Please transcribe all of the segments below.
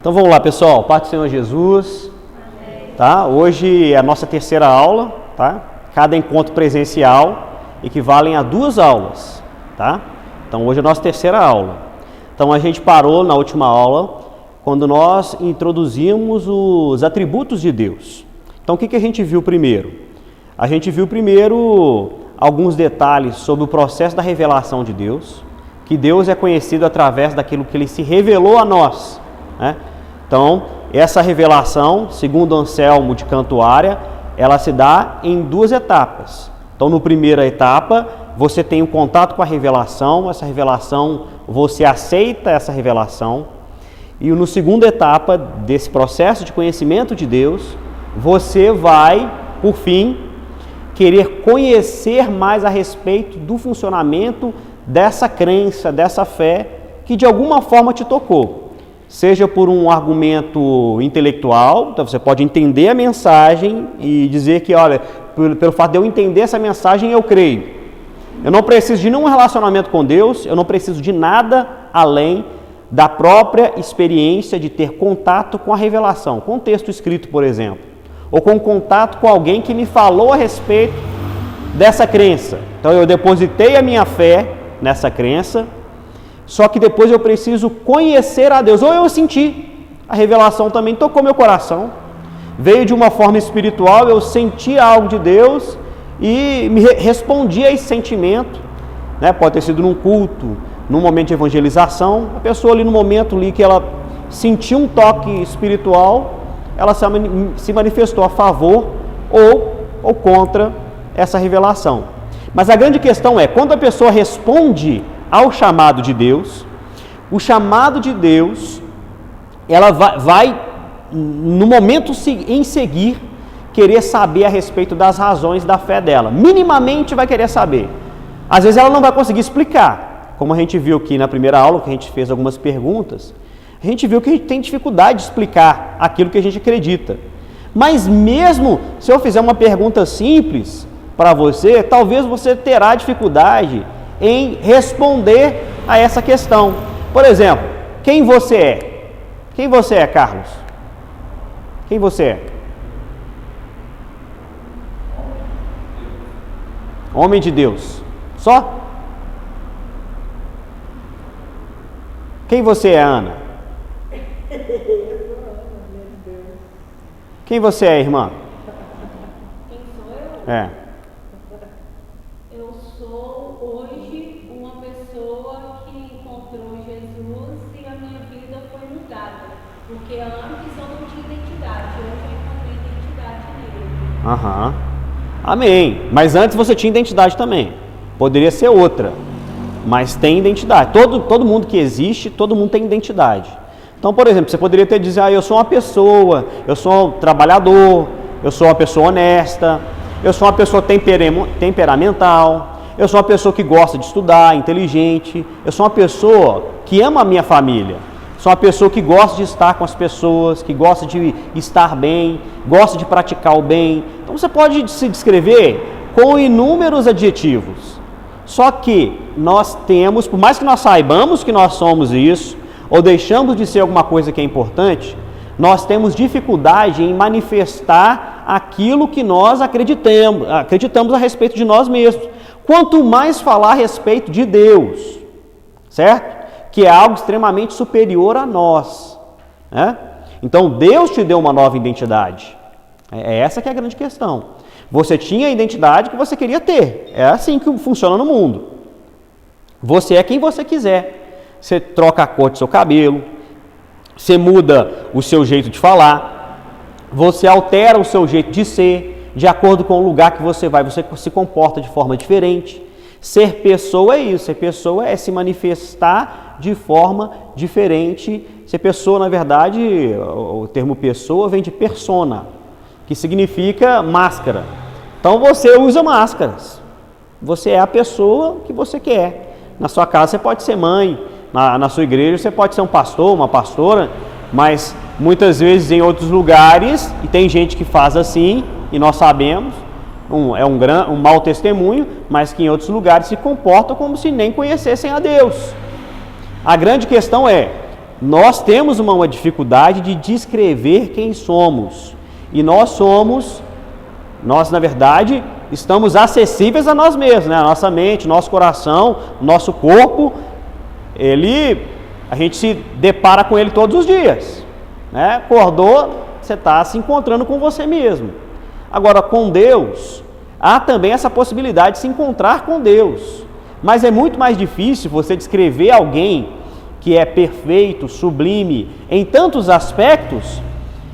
Então vamos lá, pessoal, paz do Senhor Jesus, tá? Hoje é a nossa terceira aula, tá? Cada encontro presencial equivalem a 2 aulas, tá? Então hoje é a nossa terceira aula. Então a gente parou na última aula quando nós introduzimos os atributos de Deus. Então o que a gente viu primeiro? A gente viu primeiro alguns detalhes sobre o processo da revelação de Deus, que Deus é conhecido através daquilo que Ele se revelou a nós, né? Então, essa revelação, segundo Anselmo de Cantuária, ela se dá em 2 etapas. Então, na primeira etapa, você tem um contato com a revelação, essa revelação, você aceita essa revelação. E na segunda etapa desse processo de conhecimento de Deus, você vai, por fim, querer conhecer mais a respeito do funcionamento dessa crença, dessa fé, que de alguma forma te tocou. Seja por um argumento intelectual, então você pode entender a mensagem e dizer que, olha, pelo fato de eu entender essa mensagem, eu creio. Eu não preciso de nenhum relacionamento com Deus, eu não preciso de nada além da própria experiência de ter contato com a revelação, com o texto escrito, por exemplo, ou com contato com alguém que me falou a respeito dessa crença. Então eu depositei a minha fé nessa crença, só que depois eu preciso conhecer a Deus, ou eu senti, a revelação também tocou meu coração, veio de uma forma espiritual, eu senti algo de Deus e me respondi a esse sentimento, né? Pode ter sido num culto, num momento de evangelização, a pessoa ali no momento ali que ela sentiu um toque espiritual, ela se manifestou a favor ou contra essa revelação. Mas a grande questão é, quando a pessoa responde ao chamado de Deus, o chamado de Deus, ela vai no momento em seguir, querer saber a respeito das razões da fé dela. Minimamente vai querer saber. Às vezes ela não vai conseguir explicar. Como a gente viu aqui na primeira aula, que a gente fez algumas perguntas, a gente viu que a gente tem dificuldade de explicar aquilo que a gente acredita. Mas mesmo se eu fizer uma pergunta simples para você, talvez você terá dificuldade em responder a essa questão. Por exemplo, quem você é? Quem você é, Carlos? Quem você é? Homem de Deus. Só? Quem você é, Ana? Quem você é, irmã? Quem sou eu? É. Eu sou hoje uma pessoa que encontrou Jesus e a minha vida foi mudada. Porque antes eu não tinha identidade, hoje eu encontrei identidade nele. Aham. Amém. Mas antes você tinha identidade também. Poderia ser outra, mas tem identidade. Todo mundo que existe, todo mundo tem identidade. Então, por exemplo, você poderia ter dizer, eu sou uma pessoa, eu sou um trabalhador, eu sou uma pessoa honesta, eu sou uma pessoa temperamental, eu sou uma pessoa que gosta de estudar, inteligente, eu sou uma pessoa que ama a minha família, sou uma pessoa que gosta de estar com as pessoas, que gosta de estar bem, gosta de praticar o bem. Então você pode se descrever com inúmeros adjetivos. Só que nós temos, por mais que nós saibamos que nós somos isso, ou deixamos de ser alguma coisa que é importante, nós temos dificuldade em manifestar aquilo que nós acreditamos a respeito de nós mesmos. Quanto mais falar a respeito de Deus, certo? Que é algo extremamente superior a nós, né? Então Deus te deu uma nova identidade. É essa que é a grande questão. Você tinha a identidade que você queria ter. É assim que funciona no mundo. Você é quem você quiser. Você troca a cor do seu cabelo, você muda o seu jeito de falar, você altera o seu jeito de ser, de acordo com o lugar que você vai, você se comporta de forma diferente. Ser pessoa é isso, ser pessoa é se manifestar de forma diferente. Ser pessoa, na verdade, o termo pessoa vem de persona, que significa máscara. Então você usa máscaras, você é a pessoa que você quer. Na sua casa você pode ser mãe, na sua igreja você pode ser um pastor, uma pastora, mas muitas vezes em outros lugares, e tem gente que faz assim, e nós sabemos, um mau testemunho, mas que em outros lugares se comportam como se nem conhecessem a Deus. A grande questão é, nós temos uma dificuldade de descrever quem somos. E nós na verdade, estamos acessíveis a nós mesmos, né? A nossa mente, nosso coração, nosso corpo, a gente se depara com ele todos os dias, né? Acordou, você está se encontrando com você mesmo. Agora, com Deus, há também essa possibilidade de se encontrar com Deus. Mas é muito mais difícil você descrever alguém que é perfeito, sublime em tantos aspectos,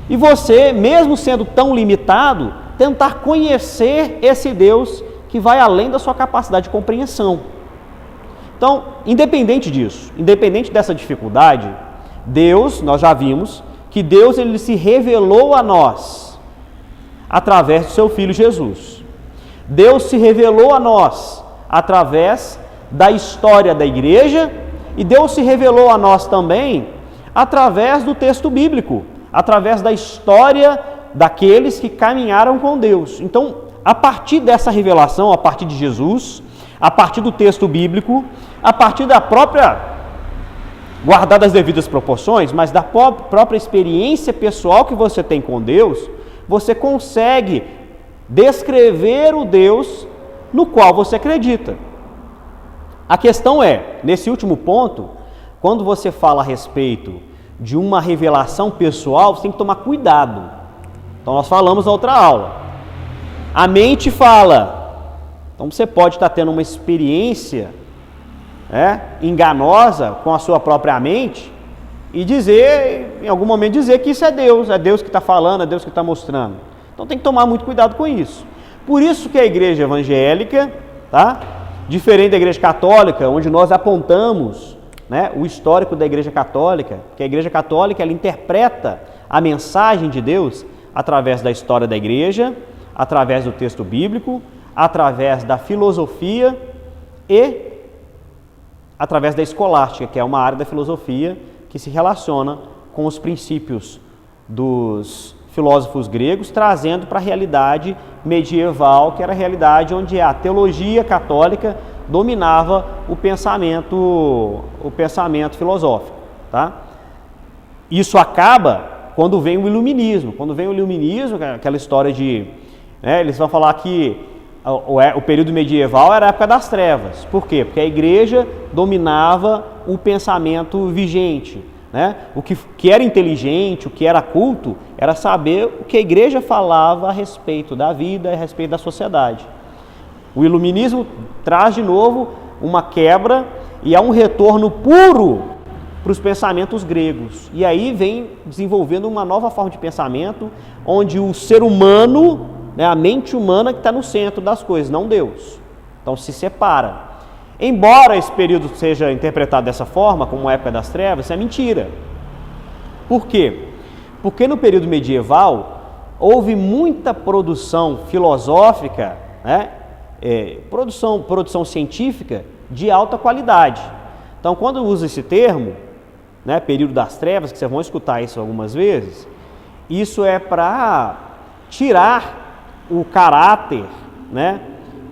e você, mesmo sendo tão limitado, tentar conhecer esse Deus que vai além da sua capacidade de compreensão. Então, independente disso, independente dessa dificuldade, Deus, nós já vimos que Deus ele se revelou a nós através do seu Filho Jesus. Deus se revelou a nós através da história da igreja, e Deus se revelou a nós também através do texto bíblico, através da história daqueles que caminharam com Deus. Então, a partir dessa revelação, a partir de Jesus, a partir do texto bíblico, a partir da própria, guardada as devidas proporções, mas da própria experiência pessoal que você tem com Deus, você consegue descrever o Deus no qual você acredita. A questão é, nesse último ponto, quando você fala a respeito de uma revelação pessoal, você tem que tomar cuidado. Então nós falamos na outra aula. A mente fala. Então você pode estar tendo uma experiência enganosa com a sua própria mente e dizer, em algum momento dizer que isso é Deus que está falando, é Deus que está mostrando. Então tem que tomar muito cuidado com isso. Por isso que a igreja evangélica, diferente da igreja católica, onde nós apontamos o histórico da igreja católica, que a igreja católica ela interpreta a mensagem de Deus através da história da igreja, através do texto bíblico, através da filosofia e através da escolástica, que é uma área da filosofia que se relaciona com os princípios dos filósofos gregos, trazendo para a realidade medieval, que era a realidade onde a teologia católica dominava o pensamento filosófico. Isso acaba quando vem o iluminismo. Quando vem o iluminismo, aquela história de... eles vão falar que o período medieval era a época das trevas. Por quê? Porque a igreja dominava o pensamento vigente. O que era inteligente, o que era culto, era saber o que a igreja falava a respeito da vida, a respeito da sociedade. O iluminismo traz de novo uma quebra e há um retorno puro para os pensamentos gregos. E aí vem desenvolvendo uma nova forma de pensamento, onde o ser humano, a mente humana que está no centro das coisas, não Deus. Então se separa. Embora esse período seja interpretado dessa forma, como a época das trevas, isso é mentira. Por quê? Porque no período medieval houve muita produção filosófica, produção científica de alta qualidade. Então, quando usa esse termo, período das trevas, que vocês vão escutar isso algumas vezes, isso é para tirar o caráter,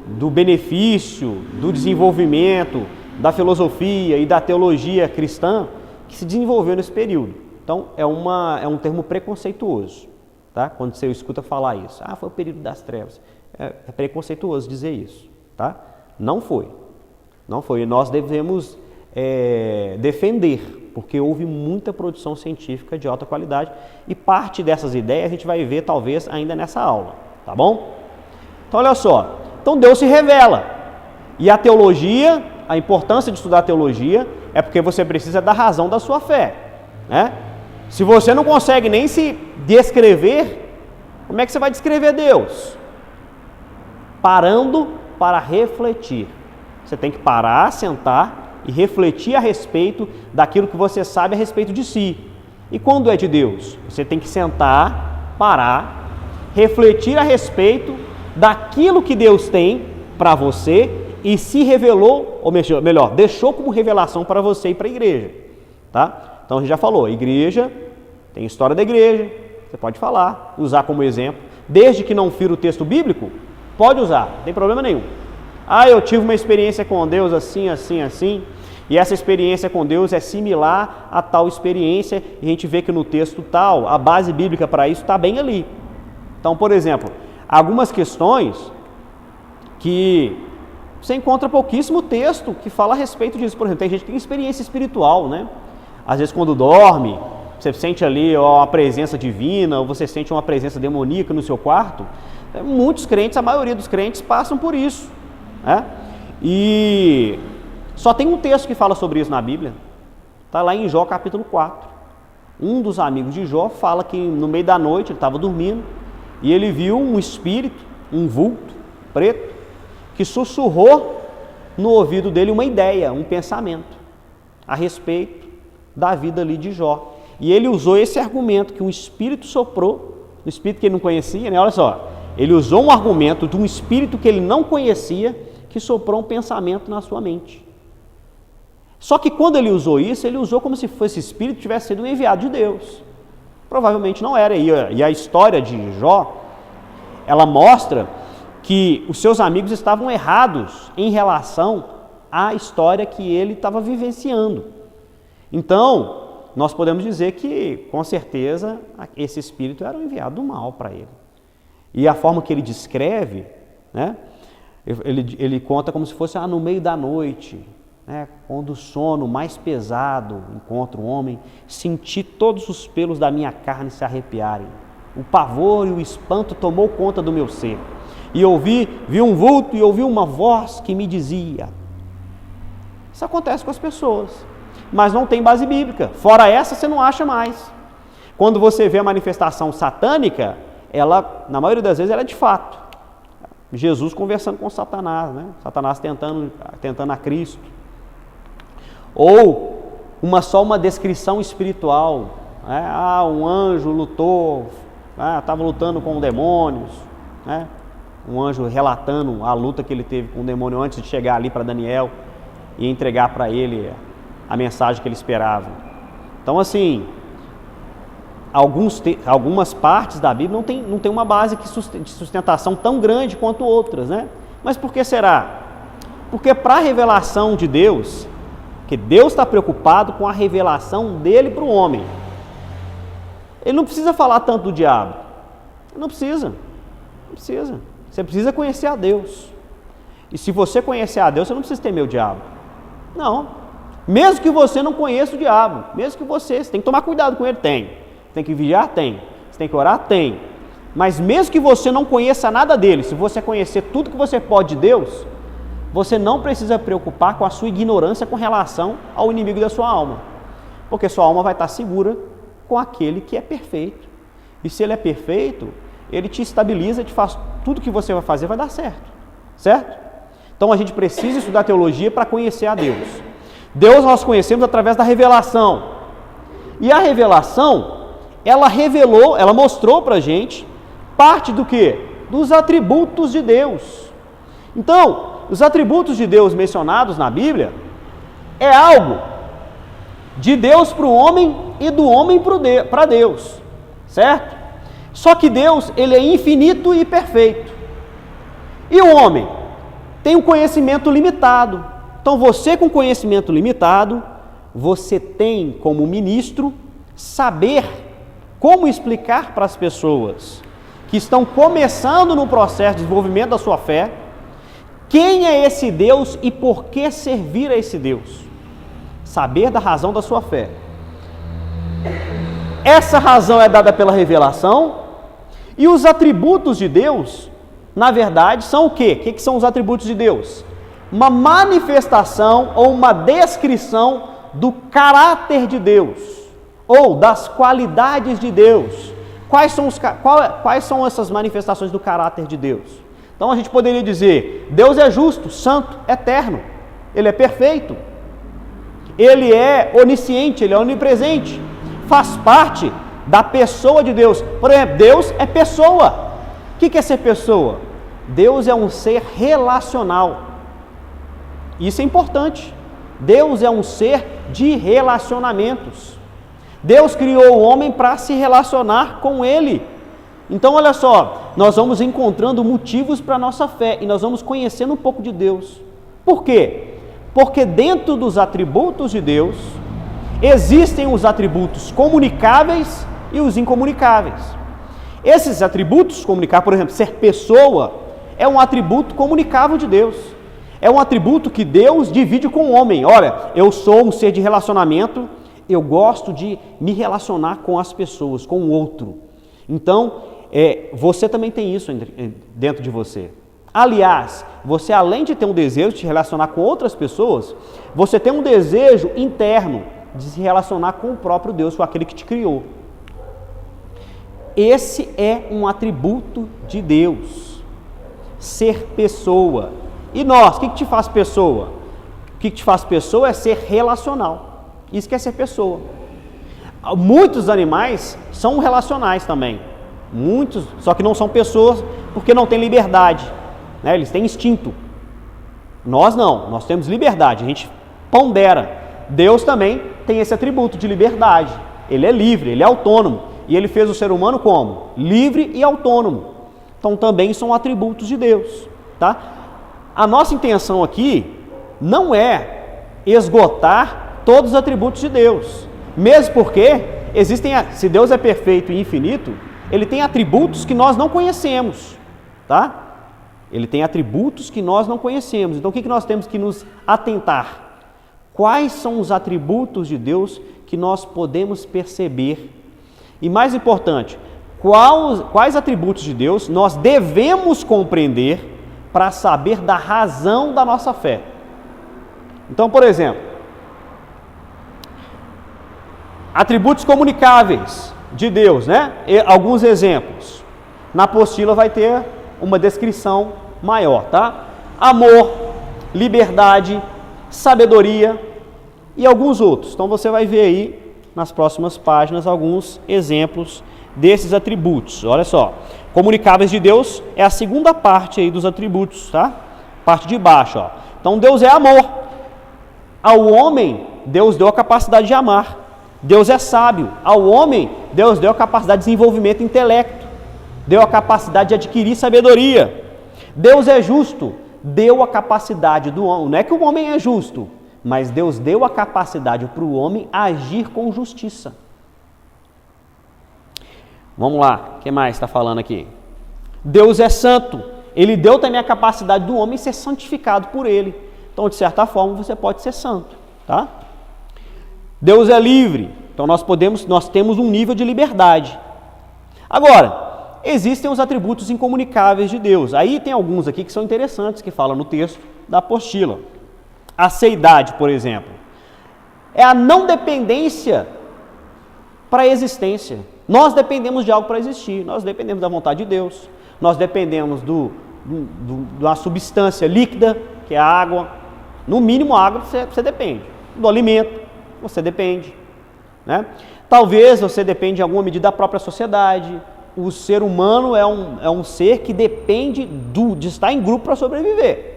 do benefício, do desenvolvimento, da filosofia e da teologia cristã que se desenvolveu nesse período. Então, é um termo preconceituoso, quando você escuta falar isso. Foi o período das trevas. É preconceituoso dizer isso, Não foi. Não foi. E nós devemos defender, porque houve muita produção científica de alta qualidade e parte dessas ideias a gente vai ver talvez ainda nessa aula, tá bom? Então, olha só. Então Deus se revela. E a teologia, a importância de estudar teologia é porque você precisa da razão da sua fé. Se você não consegue nem se descrever, como é que você vai descrever Deus? Parando para refletir. Você tem que parar, sentar e refletir a respeito daquilo que você sabe a respeito de si. E quando é de Deus? Você tem que sentar, parar, refletir a respeito daquilo que Deus tem para você e se revelou, ou melhor, deixou como revelação para você e para a igreja. Então a gente já falou, a igreja, tem história da igreja, você pode falar, usar como exemplo, desde que não fira o texto bíblico, pode usar, não tem problema nenhum. Eu tive uma experiência com Deus assim, assim, assim, E essa experiência com Deus é similar a tal experiência, e a gente vê que no texto tal, a base bíblica para isso está bem ali. Então, por exemplo, algumas questões que você encontra pouquíssimo texto que fala a respeito disso. Por exemplo, tem gente que tem experiência espiritual, né? Às vezes quando dorme, você sente ali uma presença divina, ou você sente uma presença demoníaca no seu quarto. Muitos crentes, a maioria dos crentes passam por isso, né? E só tem um texto que fala sobre isso na Bíblia, está lá em Jó capítulo 4. Um dos amigos de Jó fala que no meio da noite ele estava dormindo e ele viu um espírito, um vulto preto, que sussurrou no ouvido dele uma ideia, um pensamento a respeito da vida ali de Jó. E ele usou esse argumento que um espírito soprou, um espírito que ele não conhecia, né? Olha só, ele usou um argumento de um espírito que ele não conhecia, que soprou um pensamento na sua mente. Só que quando ele usou isso, ele usou como se esse espírito tivesse sido um enviado de Deus. Provavelmente não era. E a história de Jó, ela mostra que os seus amigos estavam errados em relação à história que ele estava vivenciando. Então, nós podemos dizer que, com certeza, esse espírito era um enviado do mal para ele. E a forma que ele descreve, né, ele conta como se fosse no meio da noite, né, quando o sono mais pesado encontra o homem, senti todos os pelos da minha carne se arrepiarem. O pavor e o espanto tomou conta do meu ser. E vi um vulto e ouvi uma voz que me dizia. Isso acontece com as pessoas, mas não tem base bíblica. Fora essa, você não acha mais. Quando você vê a manifestação satânica, ela, na maioria das vezes, ela é de fato Jesus conversando com Satanás, né? Satanás tentando a Cristo. Ou só uma descrição espiritual, né? Um anjo lutou, estava lutando com demônios, né? Um anjo relatando a luta que ele teve com o demônio antes de chegar ali para Daniel e entregar para ele a mensagem que ele esperava. Então, assim, algumas partes da Bíblia não tem uma base de sustentação tão grande quanto outras, né? Mas por que será? Porque para a revelação de Deus, que Deus está preocupado com a revelação dele para o homem. Ele não precisa falar tanto do diabo. Não precisa. Você precisa conhecer a Deus. E se você conhecer a Deus, você não precisa temer o diabo. Não. Mesmo que você não conheça o diabo, mesmo que você tem que tomar cuidado com ele, tem. Você tem que vigiar, tem. Você tem que orar, tem. Mas mesmo que você não conheça nada dele, se você conhecer tudo que você pode de Deus, você não precisa preocupar com a sua ignorância com relação ao inimigo da sua alma. Porque sua alma vai estar segura com aquele que é perfeito. E se ele é perfeito, ele te estabiliza, te faz tudo que você vai fazer vai dar certo. Certo? Então a gente precisa estudar teologia para conhecer a Deus. Deus nós conhecemos através da revelação. E a revelação, ela mostrou para a gente parte do quê? Dos atributos de Deus. Então, os atributos de Deus mencionados na Bíblia é algo de Deus para o homem e do homem para Deus. Certo? Só que Deus, ele é infinito e perfeito. E o homem tem um conhecimento limitado. Então você com conhecimento limitado, você tem como ministro saber como explicar para as pessoas que estão começando no processo de desenvolvimento da sua fé, quem é esse Deus e por que servir a esse Deus. Saber da razão da sua fé. Essa razão é dada pela revelação. E os atributos de Deus, na verdade, são o quê? O que são os atributos de Deus? Uma manifestação ou uma descrição do caráter de Deus, ou das qualidades de Deus. Quais são essas manifestações do caráter de Deus? Então a gente poderia dizer, Deus é justo, santo, eterno, Ele é perfeito, Ele é onisciente, Ele é onipresente, faz parte da pessoa de Deus. Por exemplo, Deus é pessoa. O que é ser pessoa? Deus é um ser relacional. Isso é importante. Deus é um ser de relacionamentos. Deus criou o homem para se relacionar com Ele. Então, olha só, nós vamos encontrando motivos para a nossa fé e nós vamos conhecendo um pouco de Deus. Por quê? Porque dentro dos atributos de Deus, existem os atributos comunicáveis e os incomunicáveis. Esses atributos comunicáveis, por exemplo, ser pessoa, é um atributo comunicável de Deus. É um atributo que Deus divide com o homem. Olha, eu sou um ser de relacionamento, eu gosto de me relacionar com as pessoas, com o outro. Então, você também tem isso dentro de você. Aliás, você além de ter um desejo de se relacionar com outras pessoas, você tem um desejo interno de se relacionar com o próprio Deus, com aquele que te criou. Esse é um atributo de Deus, ser pessoa. E nós, o que te faz pessoa? O que te faz pessoa é ser relacional. Isso que é ser pessoa. Muitos animais são relacionais também. Muitos, só que não são pessoas porque não têm liberdade. Né? Eles têm instinto. Nós não, nós temos liberdade, a gente pondera. Deus também tem esse atributo de liberdade. Ele é livre, ele é autônomo. E ele fez o ser humano como? Livre e autônomo. Então também são atributos de Deus. Tá? A nossa intenção aqui não é esgotar todos os atributos de Deus. Mesmo porque se Deus é perfeito e infinito, ele tem atributos que nós não conhecemos. Tá? Ele tem atributos que nós não conhecemos. Então o que nós temos que nos atentar? Quais são os atributos de Deus que nós podemos perceber? E mais importante, quais atributos de Deus nós devemos compreender para saber da razão da nossa fé? Então, por exemplo, atributos comunicáveis de Deus, né? Alguns exemplos. Na apostila vai ter uma descrição maior, tá? Amor, liberdade, sabedoria e alguns outros. Então você vai ver aí nas próximas páginas alguns exemplos desses atributos. Olha só, comunicáveis de Deus é a segunda parte aí dos atributos, tá? Parte de baixo, ó. Então Deus é amor. Ao homem, Deus deu a capacidade de amar. Deus é sábio. Ao homem, Deus deu a capacidade de desenvolvimento intelecto. Deu a capacidade de adquirir sabedoria. Deus é justo. Deu a capacidade do homem. Não é que o homem é justo, mas Deus deu a capacidade para o homem agir com justiça. Vamos lá, o que mais está falando aqui? Deus é santo. Ele deu também a capacidade do homem ser santificado por ele. Então, de certa forma, você pode ser santo, tá? Deus é livre. Então, nós temos um nível de liberdade. Agora, existem os atributos incomunicáveis de Deus. Aí tem alguns aqui que são interessantes, que falam no texto da apostila. A seidade, por exemplo, é a não dependência para a existência. Nós dependemos de algo para existir, nós dependemos da vontade de Deus, nós dependemos da substância líquida, que é a água. No mínimo, a água você depende. Do alimento, você depende. Né? Talvez você dependa em alguma medida da própria sociedade. O ser humano é um ser que depende de estar em grupo para sobreviver.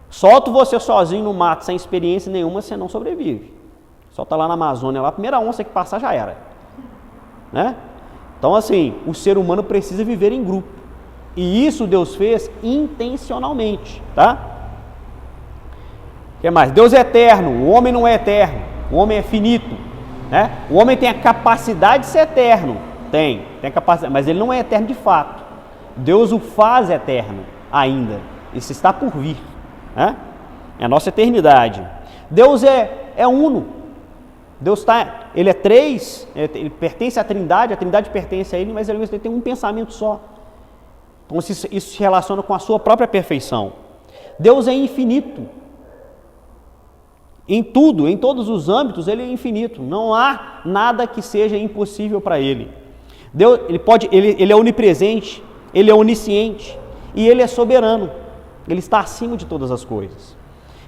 Solta você sozinho no mato, sem experiência nenhuma, você não sobrevive. Solta lá na Amazônia, lá, a primeira onça que passar já era. Né? Então, assim, o ser humano precisa viver em grupo. E isso Deus fez intencionalmente. Tá? O que mais? Deus é eterno, o homem não é eterno, o homem é finito. Né? O homem tem a capacidade de ser eterno. Tem a capacidade, mas ele não é eterno de fato. Deus o faz eterno ainda. Isso está por vir. Né? É a nossa eternidade. Deus é uno. Deus ele é três, ele pertence à Trindade, a Trindade pertence a ele, mas ele tem um pensamento só. Então isso se relaciona com a sua própria perfeição. Deus é infinito. Em tudo, em todos os âmbitos, ele é infinito. Não há nada que seja impossível para ele. Deus, ele é onipresente, ele é onisciente e ele é soberano. Ele está acima de todas as coisas.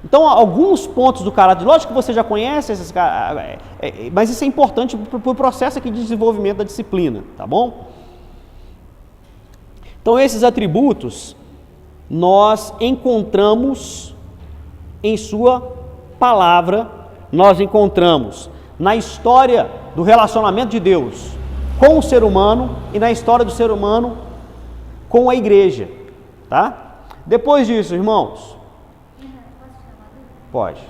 Então, alguns pontos do caráter, lógico que você já conhece esses caras, mas isso é importante para o processo aqui de desenvolvimento da disciplina, tá bom? Então, esses atributos nós encontramos em sua palavra, nós encontramos na história do relacionamento de Deus com o ser humano e na história do ser humano com a igreja, tá? Depois disso, irmãos, pode.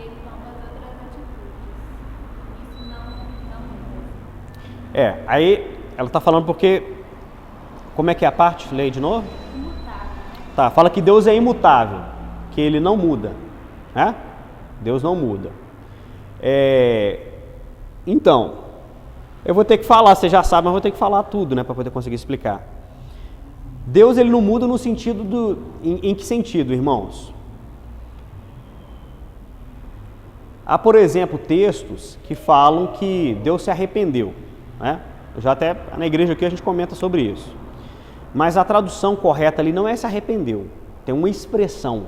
ele toma as outras atitudes. Isso não muda. Aí ela está falando porque, como é que é a parte? Leia de novo. Imutável. Tá, fala que Deus é imutável, que Ele não muda, né? Deus não muda. Então, eu vou ter que falar, você já sabe, mas vou ter que falar tudo, né, para poder conseguir explicar. Deus, Ele não muda no sentido em que sentido, irmãos? Há, por exemplo, textos que falam que Deus se arrependeu, né? Eu já até na igreja aqui a gente comenta sobre isso. Mas a tradução correta ali não é se arrependeu. Tem uma expressão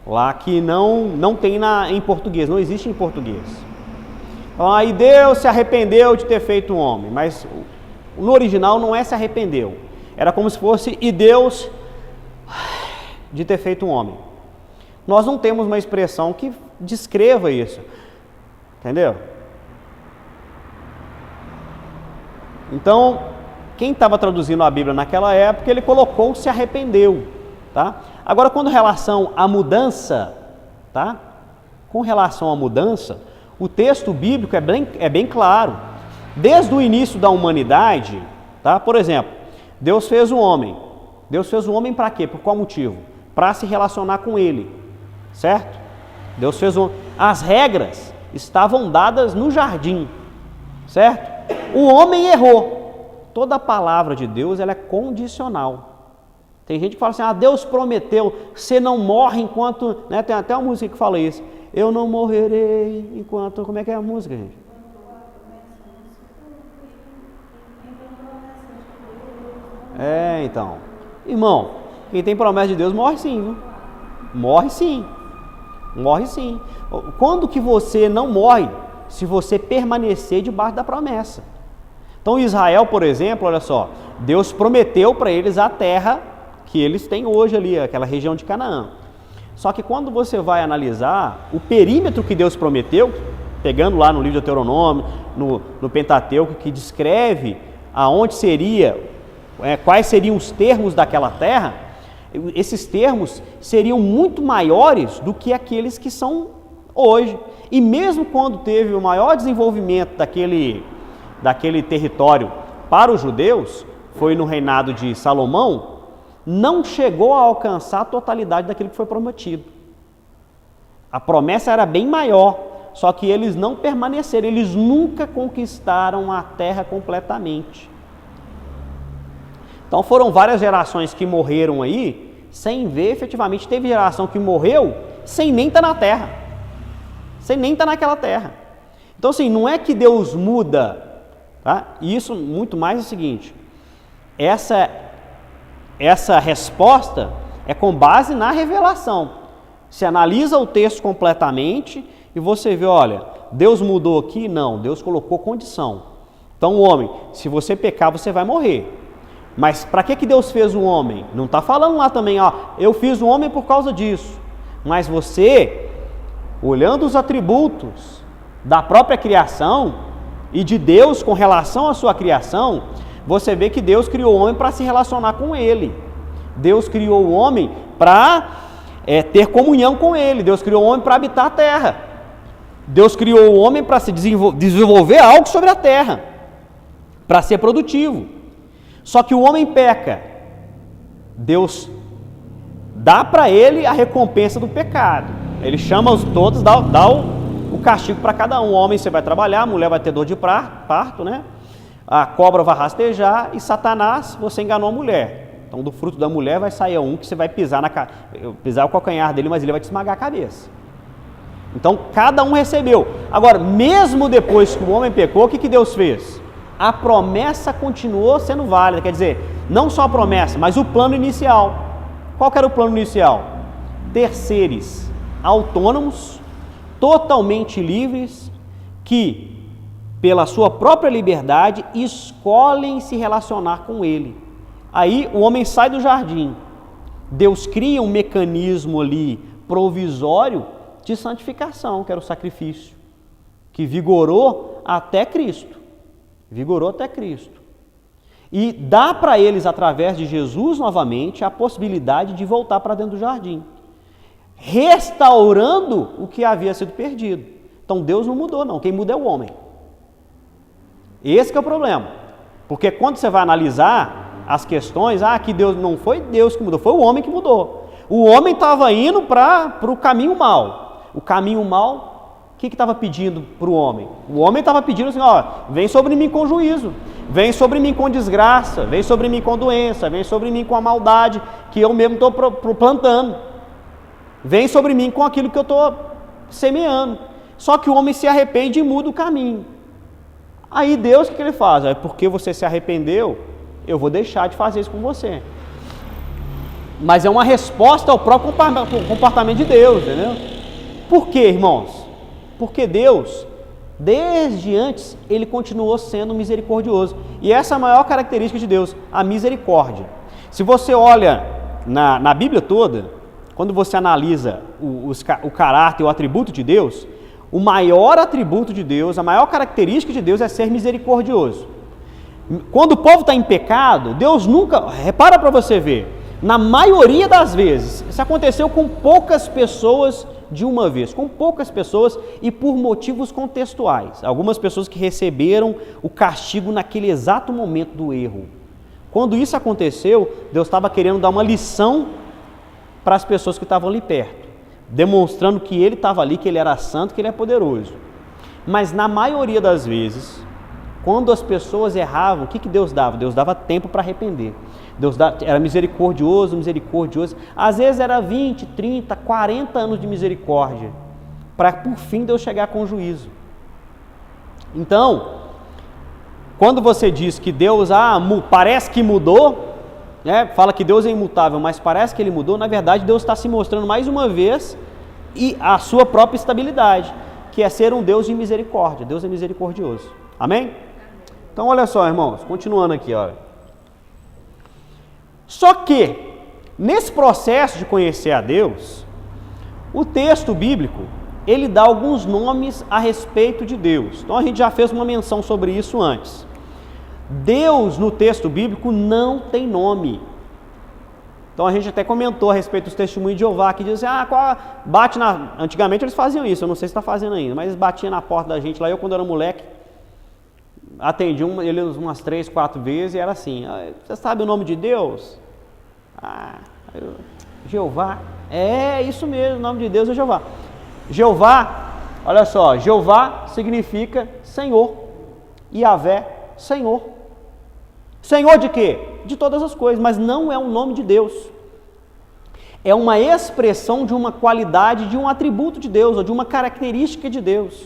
lá que não tem em português, não existe em português. Então, aí Deus se arrependeu de ter feito um homem, mas no original não é se arrependeu. Era como se fosse e Deus de ter feito um homem. Nós não temos uma expressão que descreva isso. Entendeu? Então, quem estava traduzindo a Bíblia naquela época, ele colocou se arrependeu, tá? Agora, com relação à mudança, tá? Com relação à mudança, o texto bíblico é bem claro. Desde o início da humanidade, tá? Por exemplo, Deus fez o homem. Deus fez o homem para quê? Por qual motivo? Para se relacionar com ele, certo? Deus fez o homem. As regras estavam dadas no jardim, certo? O homem errou. Toda a palavra de Deus, ela é condicional. Tem gente que fala assim, Deus prometeu, você não morre enquanto... Né? Tem até uma música que fala isso. Eu não morrerei enquanto... Como é que é a música, gente? Então. Irmão, quem tem promessa de Deus morre sim, viu? Morre sim. Morre sim. Quando que você não morre? Se você permanecer debaixo da promessa. Então Israel, por exemplo, olha só, Deus prometeu para eles a terra que eles têm hoje ali, aquela região de Canaã. Só que quando você vai analisar o perímetro que Deus prometeu, pegando lá no livro de Deuteronômio, no Pentateuco, que descreve aonde seria, quais seriam os termos daquela terra, esses termos seriam muito maiores do que aqueles que são hoje. E mesmo quando teve o maior desenvolvimento daquele território para os judeus, foi no reinado de Salomão, não chegou a alcançar a totalidade daquilo que foi prometido. A promessa era bem maior, só que eles não permaneceram, eles nunca conquistaram a terra completamente. Então foram várias gerações que morreram aí, sem ver efetivamente. Teve geração que morreu sem nem estar na terra, sem nem estar naquela terra. Então assim, não é que Deus muda, tá? E isso muito mais é o seguinte, essa resposta é com base na revelação. Você analisa o texto completamente e você vê, olha, Deus mudou aqui? Não, Deus colocou condição. Então o homem, se você pecar, você vai morrer. Mas para que Deus fez o homem? Não está falando lá também, eu fiz o homem por causa disso. Mas você, olhando os atributos da própria criação e de Deus com relação à sua criação, você vê que Deus criou o homem para se relacionar com ele. Deus criou o homem para ter comunhão com ele. Deus criou o homem para habitar a terra. Deus criou o homem para se desenvolver algo sobre a terra, para ser produtivo. Só que o homem peca. Deus dá para ele a recompensa do pecado. Ele chama os todos, dá o castigo para cada um. O homem você vai trabalhar, a mulher vai ter dor de parto, né? A cobra vai rastejar e Satanás, você enganou a mulher. Então do fruto da mulher vai sair um que você vai pisar o calcanhar dele, mas ele vai te esmagar a cabeça. Então cada um recebeu. Agora, mesmo depois que o homem pecou, o que Deus fez? A promessa continuou sendo válida, quer dizer, não só a promessa, mas o plano inicial. Qual que era o plano inicial? Ter seres autônomos, totalmente livres, que pela sua própria liberdade escolhem se relacionar com ele. Aí o homem sai do jardim. Deus cria um mecanismo ali provisório de santificação, que era o sacrifício, que vigorou até Cristo. E dá para eles, através de Jesus novamente, a possibilidade de voltar para dentro do jardim. restaurando o que havia sido perdido. Então Deus não mudou não, quem muda é o homem. Esse que é o problema. Porque quando você vai analisar as questões, que Deus não foi Deus que mudou, foi o homem que mudou. O homem estava indo para o caminho mal. O caminho mal, o que estava pedindo para o homem? O homem estava pedindo assim, vem sobre mim com juízo, vem sobre mim com desgraça, vem sobre mim com doença, vem sobre mim com a maldade que eu mesmo estou plantando. Vem sobre mim com aquilo que eu estou semeando. Só que o homem se arrepende e muda o caminho. Aí Deus, o que ele faz? Porque você se arrependeu, eu vou deixar de fazer isso com você. Mas é uma resposta ao próprio comportamento de Deus, entendeu? Por quê, irmãos? Porque Deus, desde antes, ele continuou sendo misericordioso. E essa é a maior característica de Deus, a misericórdia. Se você olha na Bíblia toda, quando você analisa o caráter, o atributo de Deus, o maior atributo de Deus, a maior característica de Deus é ser misericordioso. Quando o povo está em pecado, Deus nunca, repara para você ver, na maioria das vezes, isso aconteceu com poucas pessoas de uma vez, com poucas pessoas e por motivos contextuais. Algumas pessoas que receberam o castigo naquele exato momento do erro. Quando isso aconteceu, Deus estava querendo dar uma lição para as pessoas que estavam ali perto, demonstrando que ele estava ali, que ele era santo, que ele é poderoso. Mas na maioria das vezes, quando as pessoas erravam, o que Deus dava? Deus dava tempo para arrepender. Deus era misericordioso. Às vezes era 20, 30, 40 anos de misericórdia, para por fim Deus chegar com juízo. Então, quando você diz que Deus parece que mudou, fala que Deus é imutável, mas parece que ele mudou, na verdade Deus está se mostrando mais uma vez e a sua própria estabilidade, que é ser um Deus de misericórdia. Deus é misericordioso. Amém? Então olha só, irmãos, continuando aqui, olha. Só que, nesse processo de conhecer a Deus, o texto bíblico, ele dá alguns nomes a respeito de Deus. Então a gente já fez uma menção sobre isso antes. Deus no texto bíblico não tem nome. Então a gente até comentou a respeito dos testemunhos de Jeová, que dizem, antigamente eles faziam isso, eu não sei se está fazendo ainda, mas eles batiam na porta da gente lá. Eu, quando era moleque, atendi eles umas 3, 4 vezes e era assim, você sabe o nome de Deus? Jeová. É isso mesmo, o nome de Deus é Jeová. Jeová, olha só, Jeová significa Senhor, Yahvé, Senhor. Senhor de quê? De todas as coisas, mas não é um nome de Deus. É uma expressão de uma qualidade, de um atributo de Deus, ou de uma característica de Deus.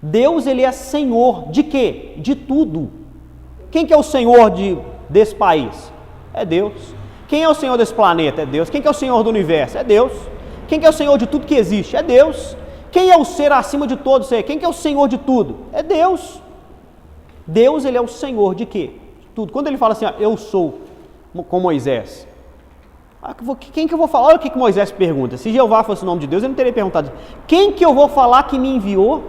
Deus, ele é Senhor de quê? De tudo. Quem que é o Senhor desse país? É Deus. Quem é o Senhor desse planeta? É Deus. Quem que é o Senhor do universo? É Deus. Quem que é o Senhor de tudo que existe? É Deus. Quem é o ser acima de todos? Quem que é o Senhor de tudo? É Deus. Deus, ele é o Senhor de quê? Tudo. Quando ele fala assim, eu sou, com Moisés, quem que eu vou falar? Olha o que Moisés pergunta. Se Jeová fosse o nome de Deus, ele não teria perguntado, quem que eu vou falar que me enviou?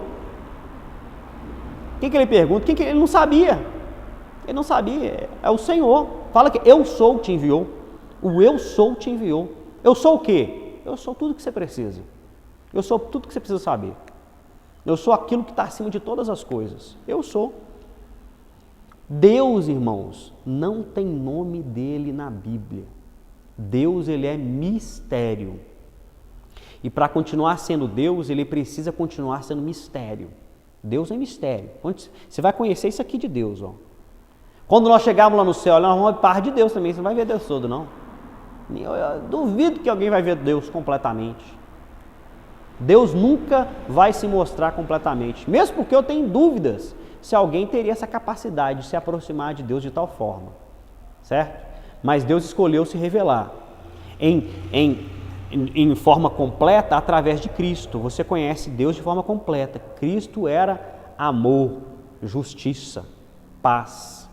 Quem que ele pergunta? Ele não sabia. Ele não sabia, é o Senhor. Fala que eu sou te enviou. O eu sou te enviou. Eu sou o quê? Eu sou tudo que você precisa. Eu sou tudo que você precisa saber. Eu sou aquilo que está acima de todas as coisas. Eu sou. Deus, irmãos, não tem nome dele na Bíblia. Deus, ele é mistério. E para continuar sendo Deus, ele precisa continuar sendo mistério. Deus é mistério. Você vai conhecer isso aqui de Deus, ó. Quando nós chegarmos lá no céu, nós vamos par de Deus também. Você não vai ver Deus todo, não. Eu duvido que alguém vai ver Deus completamente. Deus nunca vai se mostrar completamente. Mesmo porque eu tenho dúvidas se alguém teria essa capacidade de se aproximar de Deus de tal forma. Certo? Mas Deus escolheu se revelar em forma completa através de Cristo. Você conhece Deus de forma completa. Cristo era amor, justiça, paz,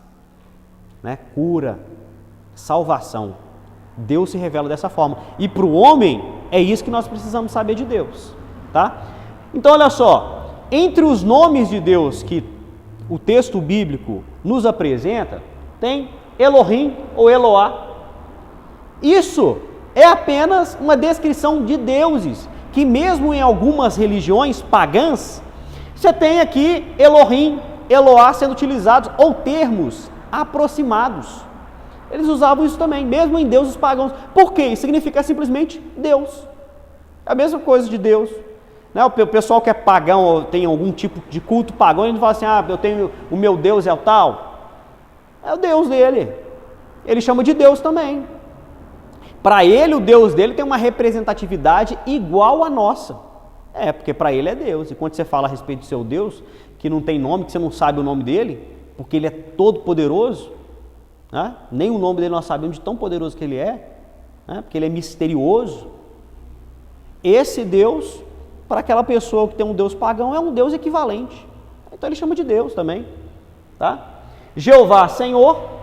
cura, salvação. Deus se revela dessa forma. E para o homem, é isso que nós precisamos saber de Deus. Tá? Então olha só, entre os nomes de Deus que o texto bíblico nos apresenta, tem Elohim ou Eloá. Isso é apenas uma descrição de deuses, que mesmo em algumas religiões pagãs, você tem aqui Elohim, Eloá sendo utilizados, ou termos aproximados. Eles usavam isso também, mesmo em deuses pagãos. Por quê? Significa simplesmente Deus. É a mesma coisa de Deus. Né? O pessoal que é pagão, ou tem algum tipo de culto pagão, ele fala assim, eu tenho, o meu Deus é o tal. É o Deus dele. Ele chama de Deus também. Para ele, o Deus dele tem uma representatividade igual à nossa. Porque para ele é Deus. E quando você fala a respeito do seu Deus, que não tem nome, que você não sabe o nome dele, porque ele é todo poderoso, né? Nem o nome dele nós sabemos de tão poderoso que ele é, né? Porque ele é misterioso. Esse Deus, para aquela pessoa que tem um Deus pagão, é um Deus equivalente. Então ele chama de Deus também. Tá? Jeová, Senhor.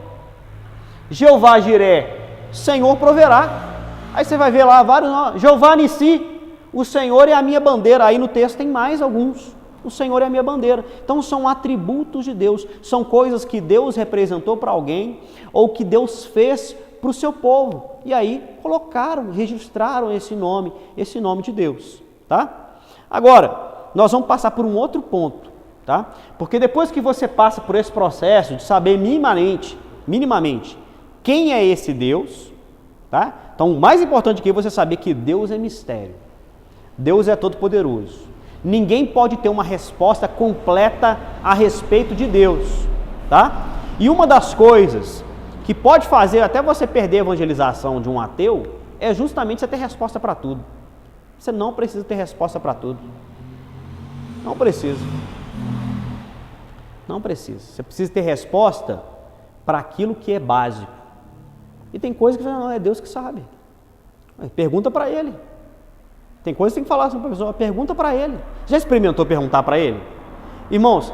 Jeová Jiré, Senhor proverá. Aí você vai ver lá vários nomes. Jeová Nissi, o Senhor é a minha bandeira. Aí no texto tem mais alguns. O Senhor é a minha bandeira. Então são atributos de Deus. São coisas que Deus representou para alguém, ou que Deus fez para o seu povo. E aí colocaram, registraram esse nome de Deus. Tá? Agora, nós vamos passar por um outro ponto. Tá? Porque depois que você passa por esse processo de saber minimamente, quem é esse Deus, tá? Então o mais importante aqui é você saber que Deus é mistério. Deus é todo poderoso. Ninguém pode ter uma resposta completa a respeito de Deus, tá? E uma das coisas que pode fazer até você perder a evangelização de um ateu é justamente você ter resposta para tudo. Você não precisa ter resposta para tudo. Não precisa. Não precisa. Você precisa ter resposta para aquilo que é básico. E tem coisa que não, é Deus que sabe. Pergunta para Ele. Tem coisa que tem que falar assim para a pessoa, pergunta para Ele. Já experimentou perguntar para Ele? Irmãos,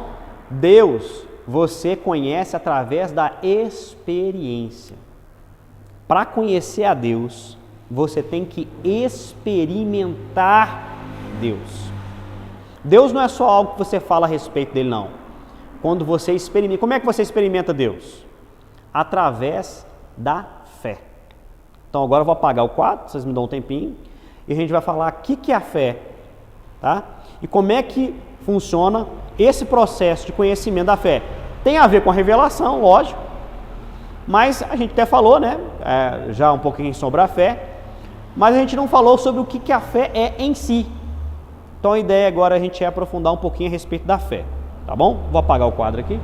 Deus você conhece através da experiência. Para conhecer a Deus, você tem que experimentar Deus. Deus não é só algo que você fala a respeito dele, não. Quando você experimenta, como é que você experimenta Deus? Através da fé. Então agora eu vou apagar o quadro, vocês me dão um tempinho, e a gente vai falar o que é a fé, tá? E como é que funciona esse processo de conhecimento da fé. Tem a ver com a revelação, lógico, mas a gente até falou, né, já um pouquinho sobre a fé, mas a gente não falou sobre o que a fé é em si. Então a ideia agora a gente é aprofundar um pouquinho a respeito da fé, tá bom? Vou apagar o quadro aqui.